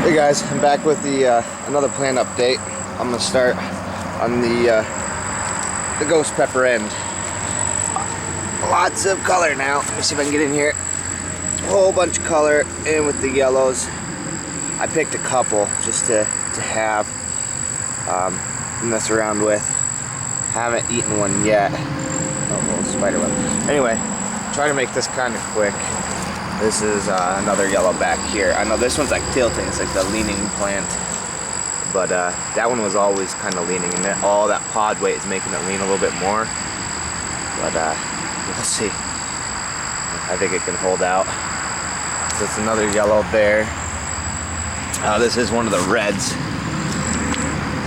Hey guys, I'm back with the another plant update. I'm gonna start on the ghost pepper end. Lots of color now. Let me see if I can get in here. A whole bunch of color in with the yellows. I picked a couple just to have mess around with. Haven't eaten one yet. Oh, little spider web. Anyway, try to make this kind of quick. This is another yellow back here. I know this one's like tilting, it's like the leaning plant. But that one was always kind of leaning, and all that pod weight is making it lean a little bit more. But we'll see. I think it can hold out. So it's another yellow there. This is one of the reds.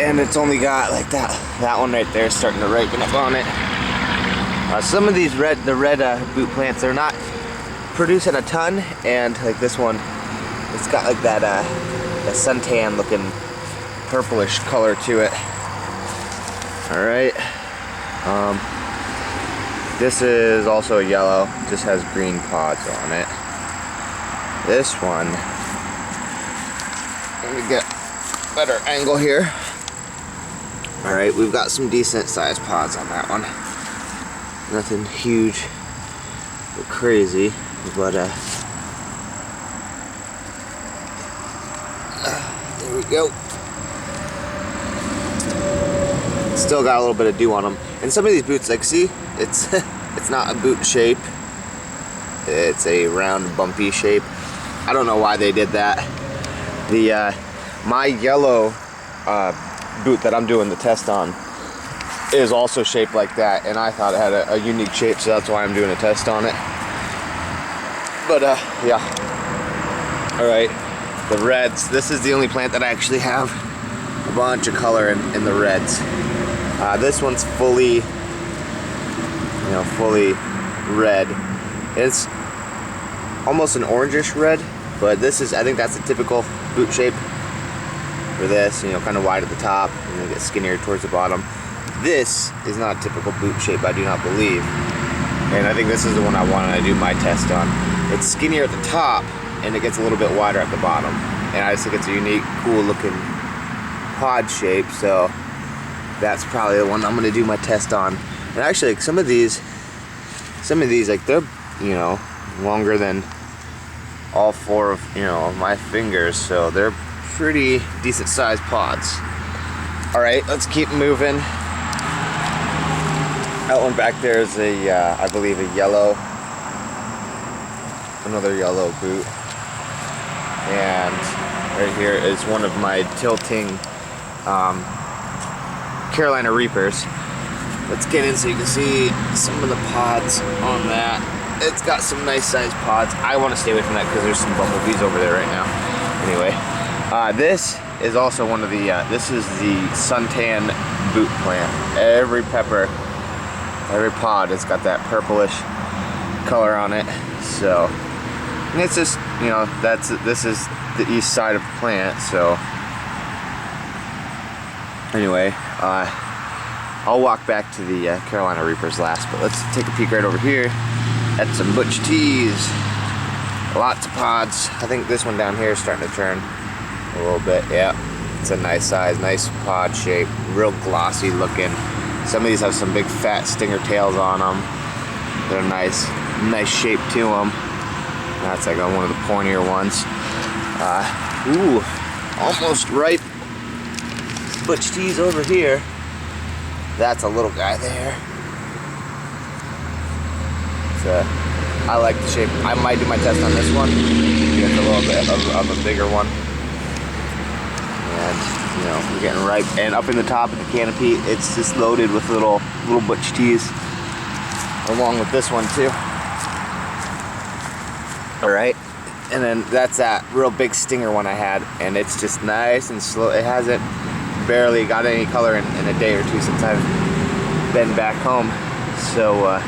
And it's only got like that one right there starting to ripen up on it. Some of these red boot plants, they're not producing a ton, and like this one, it's got like that suntan looking purplish color to it. All right, this is also a yellow, just has green pods on it. This one, let me get a better angle here. All right, we've got some decent sized pods on that one. Nothing huge or crazy. But there we go. Still got a little bit of dew on them. And some of these boots, like, see, it's it's not a boot shape. It's a round, bumpy shape. I don't know why they did that. The my yellow boot that I'm doing the test on is also shaped like that, and I thought it had a unique shape, so that's why I'm doing a test on it. But yeah, all right, the reds. This is the only plant that I actually have a bunch of color in the reds. This one's fully red. It's almost an orangish red, but this is, I think that's a typical boot shape for this, kind of wide at the top and then get skinnier towards the bottom. This is not a typical boot shape, I do not believe. And I think this is the one I want to do my test on. It's skinnier at the top, and it gets a little bit wider at the bottom. And I just think it's a unique, cool looking pod shape, so that's probably the one I'm going to do my test on. And actually, like, some of these, like, they're, longer than all four of, my fingers, so they're pretty decent sized pods. All right, let's keep moving. That one back there is I believe a yellow, another yellow boot. And right here is one of my tilting Carolina Reapers. Let's get in so you can see some of the pods on that. It's got some nice sized pods. I want to stay away from that because there's some bumblebees over there right now. Anyway, this is also one of the, this is the suntan boot plant. Every pod has got that purplish color on it. So, and it's just, this is the east side of the plant. So, anyway, I'll walk back to the Carolina Reapers last, but let's take a peek right over here at some Butch Tees. Lots of pods. I think this one down here is starting to turn a little bit. Yeah, it's a nice size, nice pod shape, real glossy looking. Some of these have some big fat stinger tails on them. They're nice shape to them. That's like one of the pointier ones. Ooh, almost ripe Butch Tees over here. That's a little guy there. I like the shape. I might do my test on this one. It's a little bit of a bigger one. And we're getting ripe. And up in the top of the canopy, it's just loaded with little Butch Tees, along with this one too. All right, and then that's that real big stinger one I had, and it's just nice and slow. It hasn't barely got any color in a day or two since I've been back home. So,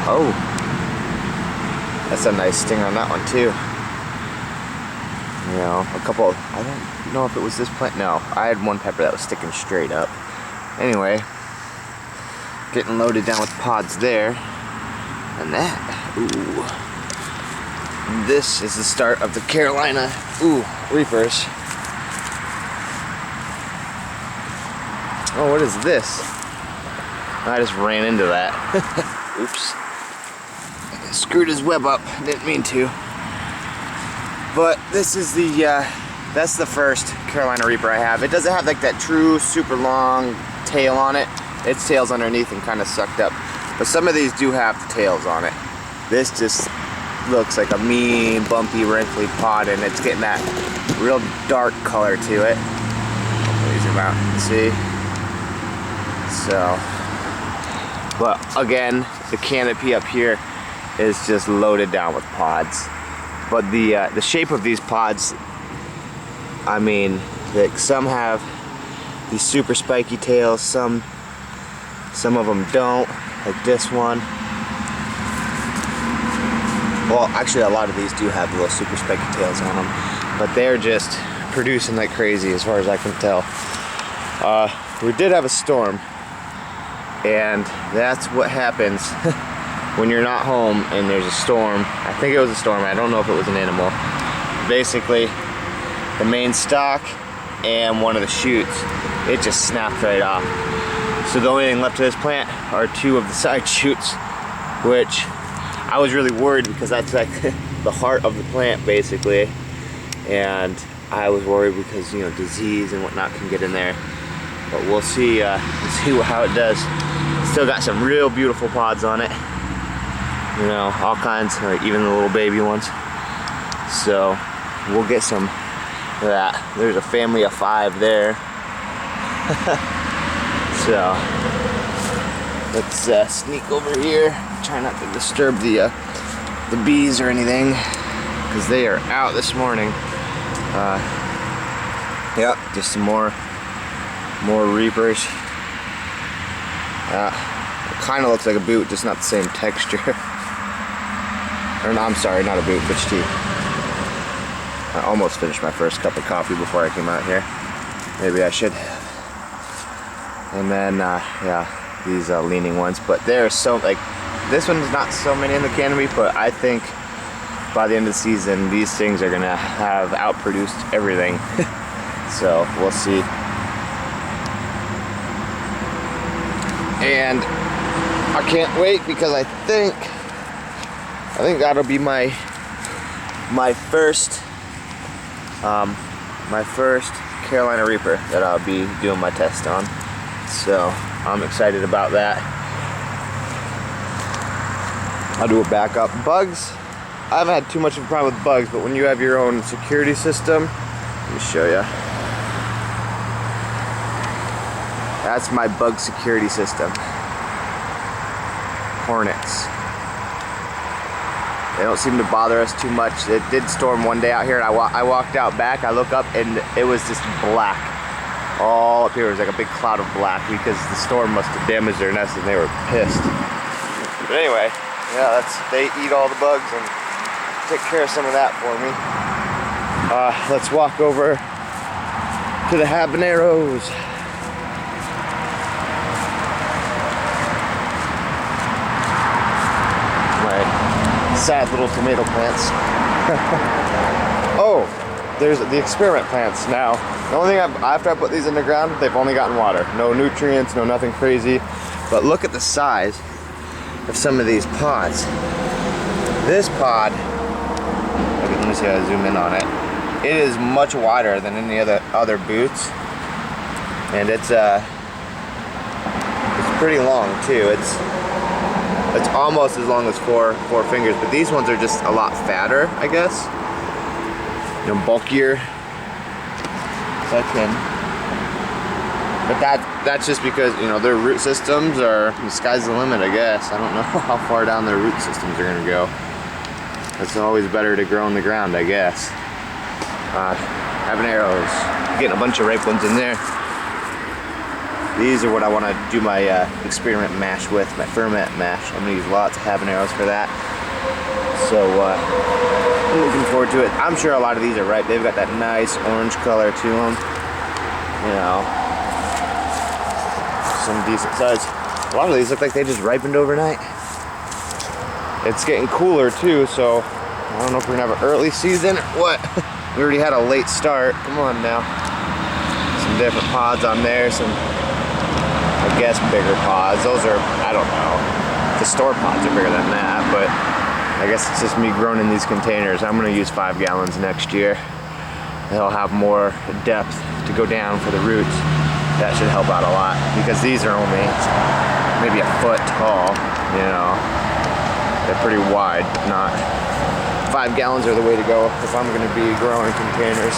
oh, that's a nice stinger on that one too. A couple, I don't know if it was this plant. No, I had one pepper that was sticking straight up. Anyway, getting loaded down with pods there. And that, ooh. This is the start of the Carolina Reapers. Oh, what is this? I just ran into that. Oops. Screwed his web up, didn't mean to. But this is the, that's the first Carolina Reaper I have. It doesn't have like that true super long tail on it. Its tail's underneath and kind of sucked up. But some of these do have the tails on it. This just looks like a mean, bumpy, wrinkly pod, and it's getting that real dark color to it. Hopefully zoom out and see. So, but again, the canopy up here is just loaded down with pods. But the shape of these pods, I mean, like some have these super spiky tails, some of them don't, like this one. Well, actually a lot of these do have little super spiky tails on them, but they're just producing like crazy as far as I can tell. We did have a storm, and that's what happens when you're not home and there's a storm. I think it was a storm, I don't know if it was an animal. Basically, the main stalk and one of the shoots, it just snapped right off. So the only thing left of this plant are two of the side shoots, which I was really worried because that's like the heart of the plant basically. And I was worried because, you know, disease and whatnot can get in there. But we'll see how it does. Still got some real beautiful pods on it. You know, all kinds, like even the little baby ones. So we'll get some of that. There's a family of 5 there. So let's sneak over here. Try not to disturb the bees or anything, because they are out this morning. Yeah, just some more Reapers. It kind of looks like a boot, just not the same texture. Or no, I'm sorry, not a boot, bitch tea. I almost finished my first cup of coffee before I came out here. Maybe I should have. And then, yeah, these leaning ones. But there's so, like, this one's not so many in the canopy, but I think by the end of the season, these things are gonna have outproduced everything. So we'll see. And I can't wait because I think that'll be my first Carolina Reaper that I'll be doing my test on. So I'm excited about that. I'll do a backup. Bugs, I haven't had too much of a problem with bugs, but when you have your own security system, let me show you. That's my bug security system. Hornets. They don't seem to bother us too much. It did storm one day out here, and I walked out back, I look up, and it was just black. All up here was like a big cloud of black because the storm must have damaged their nest and they were pissed. But anyway, yeah, they eat all the bugs and take care of some of that for me. Let's walk over to the habaneros. My sad little tomato plants. Oh, there's the experiment plants now. The only thing after I put these in the ground, they've only gotten water. No nutrients, no nothing crazy. But look at the size of some of these pods. This pod, let me see how I zoom in on it. It is much wider than any other boots, and it's pretty long too. It's almost as long as four fingers, but these ones are just a lot fatter, I guess. You know, bulkier. So I can. But that's just because, you know, their root systems are, the sky's the limit, I guess. I don't know how far down their root systems are gonna go. It's always better to grow in the ground, I guess. Habaneros, getting a bunch of ripe ones in there. These are what I want to do my experiment mash with, my ferment mash. I'm gonna use lots of habaneros for that. So I'm looking forward to it. I'm sure a lot of these are ripe. They've got that nice orange color to them. You know, some decent size. A lot of these look like they just ripened overnight. It's getting cooler too, so I don't know if we're gonna have an early season or what. We already had a late start. Come on now. Some different pods on there, some, I guess, bigger pods. Those are, I don't know. The store pods are bigger than that, but I guess it's just me growing in these containers. I'm gonna use 5 gallons next year. They'll have more depth to go down for the roots. That should help out a lot because these are only maybe a foot tall, you know. They're pretty wide, but not. 5 gallons are the way to go if I'm gonna be growing containers.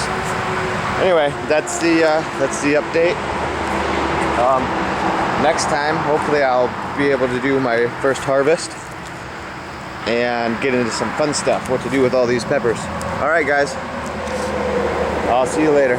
Anyway, that's the update. Next time, hopefully I'll be able to do my first harvest and get into some fun stuff, what to do with all these peppers. All right, guys, I'll see you later.